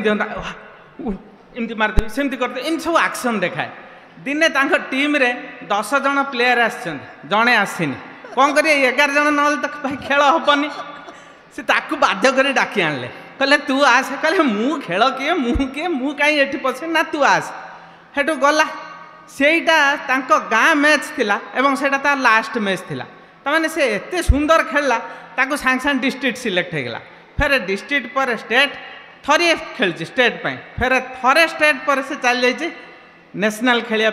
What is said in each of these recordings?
दिंता एमती मारदेवी सेमती करते एमती सब एक्शन देखाए दिने टीम रे 10 जन प्लेयर आसने जड़े आसनी कौन कर 11 जन ना तो भाई खेल हेनी से बाध्य कर डाकी आनले कहले तू आस कहले मु खेल किए मु कहीं एठी पछे ना तू आस हेटू गला सेटा गाँ मैच थिला एवं सेटा तार लास्ट मैच थिला तमाने से एते सुंदर खेलला ताको सांग सांग डिस्ट्रिक्ट सिलेक्ट हो गला फिर डिस्ट्रिक्ट पर स्टेट थरे खेलची स्टेट पे फिर थरे स्टेट पर से चल जाइए नेशनल खेलिया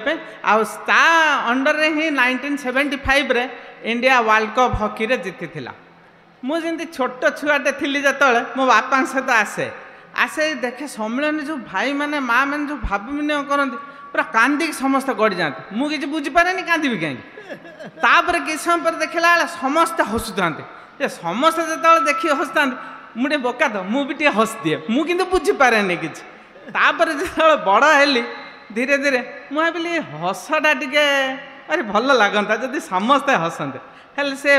आउा अंडर रे ही 1975 रे इंडिया वर्ल्ड कप हॉकी रे जीति थिला मुझे छोट छुआटे थी जो मो बापा सहित आसे आसे देखे सम्मेलन जो भाई मैंने माँ मैंने जो भाव विनिमय करती पूरा कांदी समस्त गड़ी जाते मुझे बुझीपारे कांदी कहीं किस समय पर देखला समस्ते हसुता समस्ते जो देखिए हसुता मुझे बोका तो मुझे हस दिए मुझे बुझीपारे कि जो बड़ हेली धीरे धीरे मुझे भावी हसटा टे अरे भल लगता जदि समस्ते हसते हेल्ले से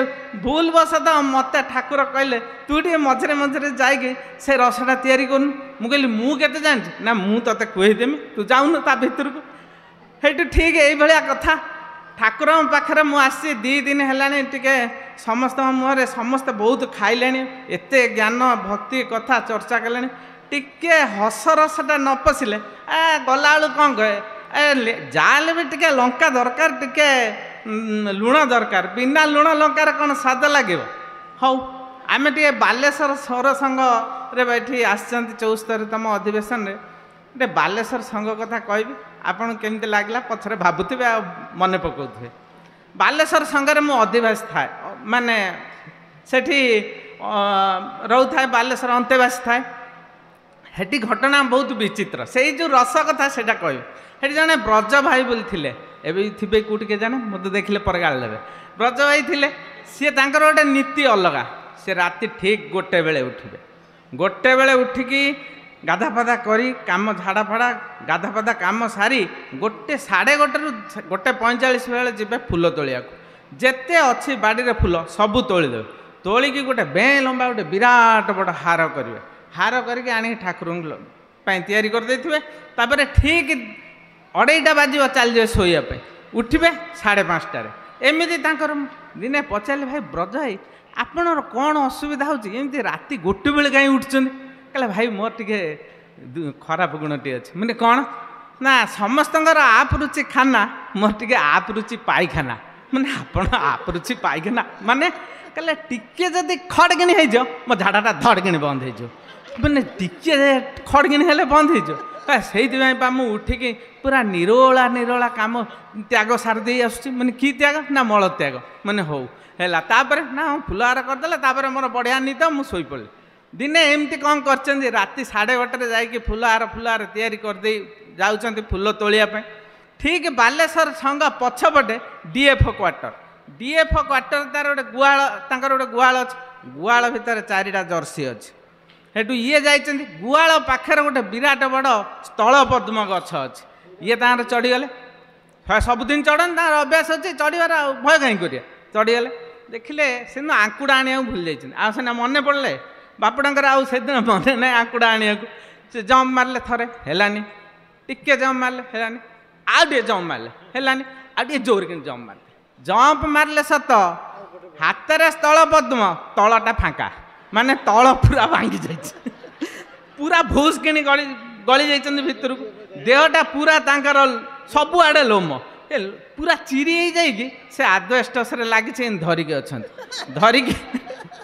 भूल बसत मत ठाकुर कहले तू टे मझे मझे जाइए से रसटा तैयारी करनु मुझे मुझे जानी ना मुझे ते कहीदेमी तू जाऊनु ता भितर को हेटू ठीक ये कथा ठाकुर पाखे मुझे 2 दिन है टे समस्त मुहर समस्ते बहुत खाइले एत ज्ञान भक्ति कथा चर्चा कले टिके हस रसटा न पशिले गला कौन कहे जाले भी टिके लंका दरकार टिके लुण दरकार बिना लुण लंकार कौन स्वाद लगे हौ आम टे बालेश्वर सौर संघ रे बैठी आसचंती 74तम अधिवेशन रे बालेश्वर संघ कथा कहबी आपन केमती लागला पछरे भाबुथिबे आ मने पकाउथिबे बालेश्वर संघ रे मु अधिवासी थाए माने सेठी रहू थाए बालेश्वर अंतेवासी थाए हेटी घटना बहुत विचित्र से जो रस कथा सेटा कहबी हेटी जने ब्रज भाई बोली थिले एबे थिबे कोठी के जाने मते देखले पर गाल लेबे ब्रज भाई थिले सी तांकर गोटे नीति अलगा से राति ठीक 1 बेले उठिबे 1 बेले उठिकी गाधा पाधा करी काम झाड़ा फाड़ा गाधा पाधा काम सारी 1:30 रु 1:45 बेले जीवे फूल तोलिया जेते अच्छी बाड़ी रे फूल सबू तोलीदेवे तोलिकी गोटे बे लंबा गोटे विराट बड़ हार करेंगे हार करके आनी ठाकुर तैयारी कर देथिबे तापर ठीक 2:30 बाजिव चल जाए शोयापे उठे 5:30 एमती दिने पचारे भाई ब्रज भाई आपणर कौन असुविधा होमती राति 1 बेले कहीं उठुं कहले भाई मोर टे खराब गुणटी अच्छे मैंने कौन ना समस्त आप रुचि खाना मोर टे आप रुचि पाइखाना मैंने आपण आप रुचि पाइखाना माने कहले टिके जदि खड़गिणी हो मो झाड़ाटा धड़गिणी बंद हो मैंने टिके खड़गिणी हेले बंद हो से मुझे उठिकी पूरा निरोला निरोला काम त्याग सार दे आसुची मैंने कि त्याग ना मल त्याग मैंने हौ है ना फुलहार करदे मोर बढ़िया निद मुझे शोपड़ी दिने एमती कौन कर राति 1:30 जाकि फुलहार तैयारी करदे जाऊँच फूल तोलिया ठीक बालेश्वर संघ पछपटे डीएफ क्वार्टर तार गोटे गुआल गोटे गुआल अच्छे गुआल भितर 4टा जर्सी अच्छे हेटू ये जाइए गुआल पाखे गोटे विराट बड़ स्थल पद्म गछ अच्छे ये तार चढ़ीगले सबुदिन चढ़न तार अभ्यास अच्छे चढ़ार भय कहीं करिए चढ़ीगले देखिले से आंकुड़ा आने भूल जाइए आना मन पड़े बापड़कर आउ से दिन मन ना आंकुड़ा आने से जम्प मारे थे हेलानी टिके जम्प मारे हेलानी आउ टे जम्प मारे हेलानी आउ टे जोर कि जम्प मारे सत हाथ में स्थल पद्म तलटा फांका माने तल पूरा भांगी जाइए पूरा भूस किणी गली जाइए भितर को देहटा पूरा तांकर सबुआड़े लोम पूरा चिरी जाइए से आदबेस्टस लगी धरिकी अच्छा धरिकी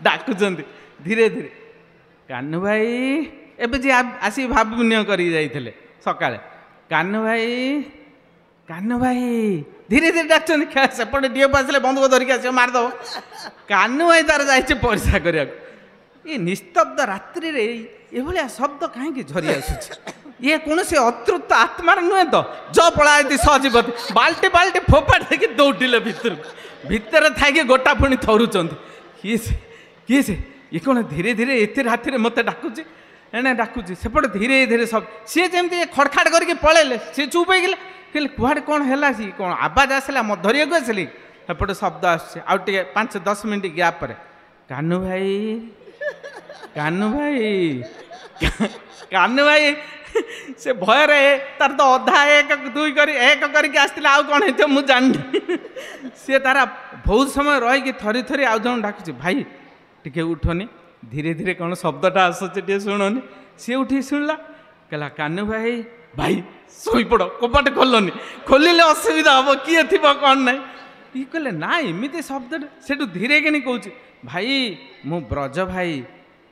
डाकुंट धीरे धीरे कान्हू भाई एबे जी आसी भाव विनिमय कर सका कान्हू भाई धीरे धीरे डाक सेपटे डीएफ आसे बंदूक धरिकी आस मारद कान्हू भाई तार जाइए परीक्षा करने ये निस्तब्ध रात्रि रे ये शब्द कहीं झरी आसुच ये कौन से अतृप्त आत्मार नुहे तो जो पड़ा सहजीवती बाल्टी बाल्टी फोपाड़ देखे दौड़िले भितर थी गोटा पुणी थरुंट किए से ये कौन धीरे धीरे एत राति मत डाकुची एने डाकुची सेपटे धीरे धीरे सब सी जमी खड़खाड़ करके पलैले सी चुप हो गले कहले कुआड़े कौन है सी कौन आवाज आसला मत धरिया को आसली सेपटे शब्द आस 5-10 मिनट गैप पर कान्हू भाई କାହ୍ନୁ ଭାଇ ସେ ଭୟରେ ତାର ତ ଅଧା 1 କରିକି ଆସିଥିଲା, ଆଉ କ'ଣ ହେଇଥିବ ମୁଁ ଜାଣିନି। ସିଏ ତାର ବହୁତ ସମୟ ରହିକି ଥରି ଥରି ଆଉ ଜଣ ଡାକୁଛି, ଭାଇ ଟିକେ ଉଠନି, ଧୀରେ ଧୀରେ କ'ଣ ଶବ୍ଦଟା ଆସୁଛି ଟିକେ ଶୁଣନି। ସିଏ ଉଠିକି ଶୁଣିଲା, କହିଲା କାହ୍ନୁ ଭାଇ ଭାଇ ଶୋଇପଡ଼, କବାଟ ଖୋଲନି, ଖୋଲିଲେ ଅସୁବିଧା ହେବ, କିଏ ଥିବ କ'ଣ ନାହିଁ। ଇଏ କହିଲେ ନା ଏମିତି ଶବ୍ଦଟା। ସେଠୁ ଧୀରେ କିଣି କହୁଛି, ଭାଇ ମୁଁ ବ୍ରଜ ଭାଇ।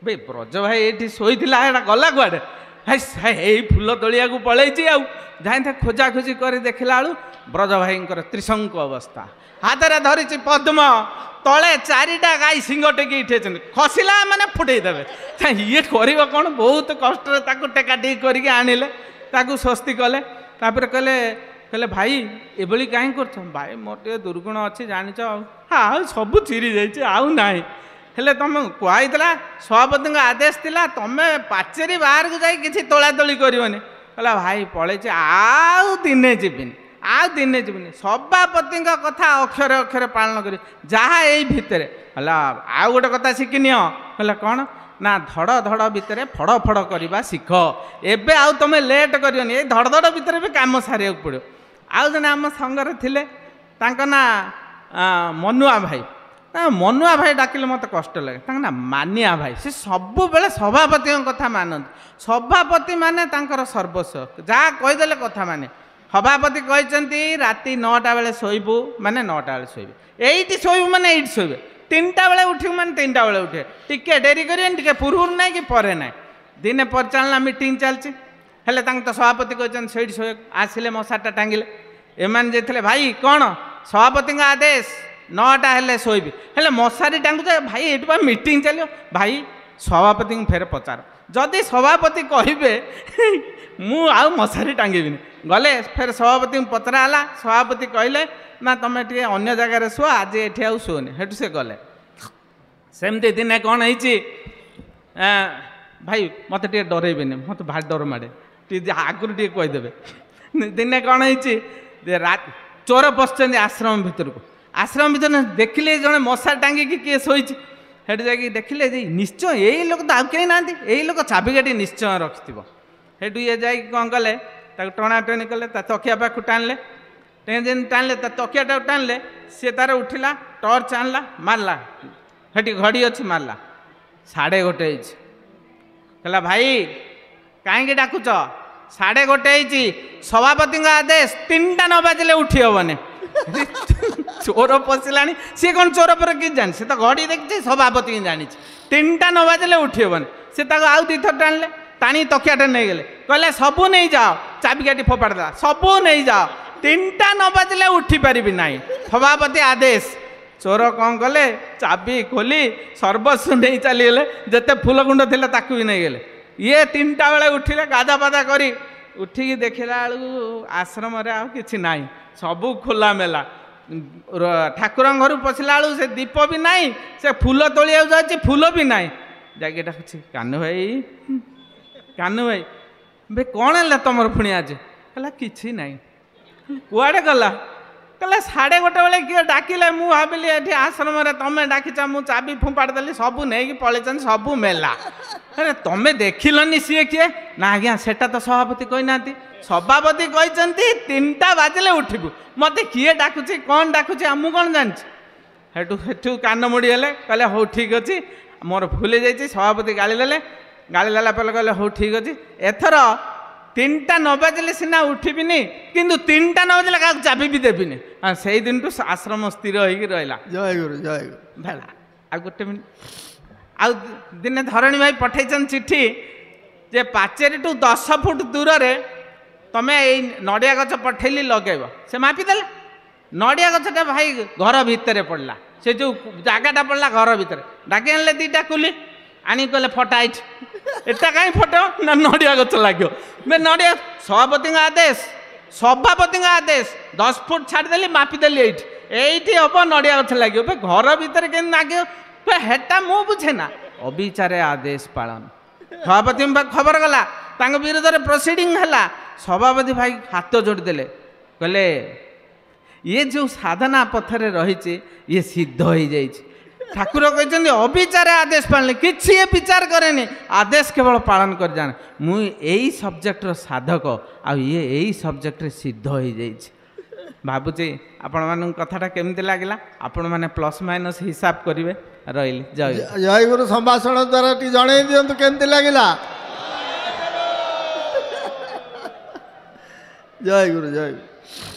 ବେ ବ୍ରଜ ଭାଇ ଏଇଠି ଶୋଇଥିଲା, ଏଇଟା ଗଲା କୁଆଡ଼େ? ଏଇ ଫୁଲ ତୋଳିବାକୁ ପଳେଇଛି, ଆଉ ଯାଇ ଖୋଜାଖୋଜି କରି ଦେଖିଲା ବେଳୁ ବ୍ରଜ ଭାଇଙ୍କର ତ୍ରିଶଙ୍କ ଅବସ୍ଥା, ହାତରେ ଧରିଛି ପଦ୍ମ, ତଳେ 4ଟା ଗାଈ ଶିଙ୍ଗ ଟେକି ଉଠେଇଛନ୍ତି, ଖସିଲା ମାନେ ଫୁଟେଇ ଦେବେ। ଇଏ କରିବ କ'ଣ? ବହୁତ କଷ୍ଟରେ ତାକୁ ଟେକାଟେକି କରିକି ଆଣିଲେ, ତାକୁ ସ୍ୱସ୍ତି କଲେ। ତାପରେ କହିଲେ ଭାଇ ଏଭଳି କାହିଁ କରୁଛ? ଭାଇ ମୋର ଟିକେ ଦୁର୍ଗୁଣ ଅଛି ଜାଣିଛ, ଆଉ ସବୁ ଚିରି ଯାଇଛି, ଆଉ ନାହିଁ। ହେଲେ ତମେ କୁହାହେଇଥିଲା, ସଭାପତିଙ୍କ ଆଦେଶ ଥିଲା ତମେ ପାଚେରୀ ବାହାରକୁ ଯାଇ କିଛି ତୋଳାତୋଳି କରିବନି। କହିଲା ଭାଇ ପଳେଇଛି, ଆଉ ଦିନେ ଯିବିନି, ଆଉ ଦିନେ ଯିବିନି। ସଭାପତିଙ୍କ କଥା ଅକ୍ଷରେ ଅକ୍ଷରେ ପାଳନ କରି, ଯାହା ଏଇ ଭିତରେ। ହେଲା ଆଉ ଗୋଟେ କଥା ଶିଖିନିଅ। କହିଲା କ'ଣ? ନା ଧଡ଼ ଧଡ଼ ଭିତରେ ଫଡ଼ ଫଡ଼ କରିବା ଶିଖ। ଏବେ ଆଉ ତମେ ଲେଟ୍ କରିବନି, ଏଇ ଧଡ଼ ଧଡ଼ ଭିତରେ ବି କାମ ସାରିବାକୁ ପଡ଼ିବ। ଆଉ ଜଣେ ଆମ ସାଙ୍ଗରେ ଥିଲେ, ତାଙ୍କ ନାଁ ମନୁଆ ଭାଇ। ମନୁଆ ଭାଇ ଡାକିଲେ ମୋତେ କଷ୍ଟ ଲାଗେ, ତାଙ୍କ ନାଁ ମାନିଆ ଭାଇ। ସେ ସବୁବେଳେ ସଭାପତିଙ୍କ କଥା ମାନନ୍ତି। ସଭାପତି ମାନେ ତାଙ୍କର ସର୍ବସ୍ୱ, ଯାହା କହିଦେଲେ କଥା ମାନେ। ସଭାପତି କହିଛନ୍ତି ରାତି 9ଟା ବେଳେ ଶୋଇବୁ ମାନେ 9ଟା ବେଳେ ଶୋଇବେ, ଏଇଠି ଶୋଇବୁ ମାନେ ଏଇଠି ଶୋଇବେ, 3ଟା ବେଳେ ଉଠିବୁ ମାନେ 3ଟା ବେଳେ ଉଠିବେ, ଟିକେ ଡେରି କରିବେନି, ଟିକେ ପୂର୍ବରୁ ନାହିଁ କି ପରେ ନାହିଁ। ଦିନେ ପରିଚାଳନା ମିଟିଂ ଚାଲିଛି, ହେଲେ ତାଙ୍କ ତ ସଭାପତି କହିଛନ୍ତି ସେଇଠି ଶୋଇବାକୁ। ଆସିଲେ ମଶାଟା ଟାଙ୍ଗିଲେ, ଏମାନେ ଯାଇଥିଲେ, ଭାଇ କ'ଣ ସଭାପତିଙ୍କ ଆଦେଶ 9ଟା ହେଲେ ଶୋଇବି, ହେଲେ ମଶାରୀ ଟାଙ୍ଗୁଛ ଭାଇ, ଏଇଠି ବା ମିଟିଂ ଚାଲିବ। ଭାଇ ସଭାପତିଙ୍କୁ ଫେର ପଚାର, ଯଦି ସଭାପତି କହିବେ ମୁଁ ଆଉ ମଶାରୀ ଟାଙ୍ଗିବିନି। ଗଲେ ଫେର ସଭାପତିଙ୍କୁ ପଚରା ହେଲା, ସଭାପତି କହିଲେ ନା ତମେ ଟିକେ ଅନ୍ୟ ଜାଗାରେ ଶୁଅ, ଆଜି ଏଠି ଆଉ ଶୁଅନି। ସେଠୁ ସେ ଗଲେ। ସେମିତି ଦିନେ କ'ଣ ହେଇଛି, ଭାଇ ମୋତେ ଟିକେ ଡରେଇବେନି, ମୋତେ ଭାରି ଡର ମାଡ଼େ, ଟିକେ ଆଗରୁ ଟିକେ କହିଦେବେ। ଦିନେ କ'ଣ ହେଇଛି, ଚୋର ପଶିଛନ୍ତି ଆଶ୍ରମ ଭିତରକୁ। ଆଶ୍ରମ ଭିତରେ ଦେଖିଲେ ଜଣେ ମଶା ଟାଙ୍ଗିକି କିଏ ଶୋଇଛି। ସେଠି ଯାଇକି ଦେଖିଲେ ଯେ ନିଶ୍ଚୟ ଏଇ ଲୋକ ତ ଆଉ କେହି ନାହାନ୍ତି, ଏଇ ଲୋକ ଚାବିକାଠି ନିଶ୍ଚୟ ରଖିଥିବ। ସେଠୁ ଇଏ ଯାଇକି କ'ଣ କଲେ, ତାକୁ ଟଣାଟଣି କଲେ, ତା ତକିଆ ପାଖକୁ ଟାଣିଲେ, ଯେମିତି ଟାଣିଲେ ତା ତକିଆଟାକୁ ଟାଣିଲେ, ସିଏ ତାର ଉଠିଲା, ଟର୍ଚ୍ଚ ଆଣିଲା, ମାରିଲା, ସେଠି ଘଡ଼ି ଅଛି, ମାରିଲା, 1:30 ହେଇଛି। କହିଲା ଭାଇ କାହିଁକି ଡାକୁଛ? 1:30 ହେଇଛି, ସଭାପତିଙ୍କ ଆଦେଶ 3ଟା ନ ବାଜିଲେ ଉଠି ହେବନି। ଚୋର ପଶିଲାଣି, ସିଏ କ'ଣ ଚୋର ପରେ କିଛି ଜାଣି, ସେ ତ ଘଡ଼ି ଦେଖିଛି, ସଭାପତି ହିଁ ଜାଣିଛି 3ଟା ନ ବାଜିଲେ ଉଠି ହେବନି। ସେ ତାକୁ ଆଉ 2ଥର ଟାଣିଲେ, ଟାଣି ତକିଆଟା ନେଇଗଲେ, କହିଲେ ସବୁ ନେଇଯାଅ, ଚାବିକାଠି ଫୋପାଡ଼ି ଦେଲା, ସବୁ ନେଇଯାଅ, 3ଟା ନ ବାଜିଲେ ଉଠି ପାରିବି ନାହିଁ, ସଭାପତି ଆଦେଶ। ଚୋର କ'ଣ କଲେ, ଚାବି ଖୋଲି ସର୍ବସ୍ୱ ନେଇ ଚାଲିଗଲେ, ଯେତେ ଫୁଲଗୁଣ୍ଡ ଥିଲା ତାକୁ ବି ନେଇଗଲେ। ଇଏ 3ଟା ବେଳେ ଉଠିଲେ, ଗାଧା ପାଧା କରି ଉଠିକି ଦେଖିଲା ବେଳକୁ ଆଶ୍ରମରେ ଆଉ କିଛି ନାହିଁ, ସବୁ ଖୋଲାମେଲା। ଠାକୁରଙ୍କ ଘରକୁ ପଶିଲା ବେଳକୁ ସେ ଦୀପ ବି ନାହିଁ, ସେ ଫୁଲ ତୋଳିବାକୁ ଯାଉଛି, ଫୁଲ ବି ନାହିଁ। ଯାଇକି ଡାକୁଛି, କାହ୍ନୁ ଭାଇ, କାହ୍ନୁ ଭାଇ ବେ କ'ଣ ହେଲା ତମର ପୁଣି ଆଜି? କହିଲା କିଛି ନାହିଁ। କୁଆଡ଼େ ଗଲା? କହିଲା 1:30 ବେଳେ କିଏ ଡାକିଲେ, ମୁଁ ଭାବିଲି ଏଠି ଆଶ୍ରମରେ ତମେ ଡାକିଛ, ମୁଁ ଚାବି ଫୋପାଡ଼ି ଦେଲି, ସବୁ ନେଇକି ପଳେଇଛନ୍ତି, ସବୁ ମେଲା। ଆରେ ତମେ ଦେଖିଲନି ସିଏ କିଏ? ନା ଆଜ୍ଞା ସେଟା ତ ସଭାପତି କହିନାହାନ୍ତି, ସଭାପତି କହିଛନ୍ତି 3ଟା ବାଜିଲେ ଉଠିବୁ, ମୋତେ କିଏ ଡାକୁଛି କ'ଣ ଡାକୁଛି ଆଉ ମୁଁ କ'ଣ ଜାଣିଛି। ସେଠୁ କାନ ମୋଡ଼ି ହେଲେ, କହିଲେ ହଉ ଠିକ୍ ଅଛି, ମୋର ଭୁଲ ହେଇଯାଇଛି। ସଭାପତି ଗାଳି ଦେଲେ, ଗାଳି ଦେଲା ପରେ କହିଲେ ହଉ ଠିକ୍ ଅଛି, ଏଥର 3ଟା ନ ବାଜିଲେ ସିନା ଉଠିବିନି, କିନ୍ତୁ 3ଟା ନ ବାଜିଲେ କାହାକୁ ଚାବି ବି ଦେବିନି। ସେଇ ଦିନଠୁ ଆଶ୍ରମ ସ୍ଥିର ହେଇକି ରହିଲା। ଜୟ ଗୁରୁ ଜୟ ଗୁରୁ। ହେଲା ଆଉ ଗୋଟେ ମିନିଟ୍, ଆଉ ଦିନେ ଧରଣୀ ଭାଇ ପଠେଇଛନ୍ତି ଚିଠି ଯେ ପାଚେରୀଠୁ 10 ଫୁଟ ଦୂରରେ ତମେ ଏଇ ନଡ଼ିଆ ଗଛ ପଠେଇଲି ଲଗେଇବ। ସେ ମାପିଦେଲେ, ନଡ଼ିଆ ଗଛଟା ଭାଇ ଘର ଭିତରେ ପଡ଼ିଲା, ସେ ଯେଉଁ ଜାଗାଟା ପଡ଼ିଲା ଘର ଭିତରେ। ଡାକି ଆଣିଲେ 2ଟା କୁଲି, ଆଣିକି କହିଲେ ଫଟା ଏଇଠି। ଏଟା କାହିଁ ଫଟାଅ ନା ନଡ଼ିଆ ଗଛ ଲାଗିବ। ବେ ନଡ଼ିଆ ସଭାପତିଙ୍କ ଆଦେଶ, ସଭାପତିଙ୍କ ଆଦେଶ, 10 ଫୁଟ ଛାଡ଼ିଦେଲି, ମାପିଦେଲି, ଏଇଠି ଏଇଠି ହେବ ନଡ଼ିଆ ଗଛ ଲାଗିବ। ବେ ଘର ଭିତରେ କେମିତି ଲାଗିବ? ବେ ହେଟା ମୁଁ ବୁଝେ ନା, ଅବିଚାରେ ଆଦେଶ ପାଳନ। ସଭାପତିଙ୍କ ପାଖକୁ ଖବର ଗଲା, ତାଙ୍କ ବିରୁଦ୍ଧରେ ପ୍ରୋସିଡିଂ ହେଲା। ସଭାପତି ଭାଇ ହାତ ଯୋଡ଼ିଦେଲେ, କହିଲେ ଇଏ ଯେଉଁ ସାଧନା ପଥରେ ରହିଛି ଇଏ ସିଦ୍ଧ ହେଇଯାଇଛି। ठाकुर कहते अविचार आदेश पालनी किसी विचार करेनि आदेश केवल पालन कर जाने मु यही सब्जेक्टर साधक आ ये यही सब्जेक्ट सिद्ध हो जाइए भावुची आपण मान कथाटा केमती लगला आपण मैंने प्लस माइनस हिसाब करेंगे रही जय जय गुरु संभाषण द्वारा टी जन दिंतु केमती लगला जय गुरु जय गुरु।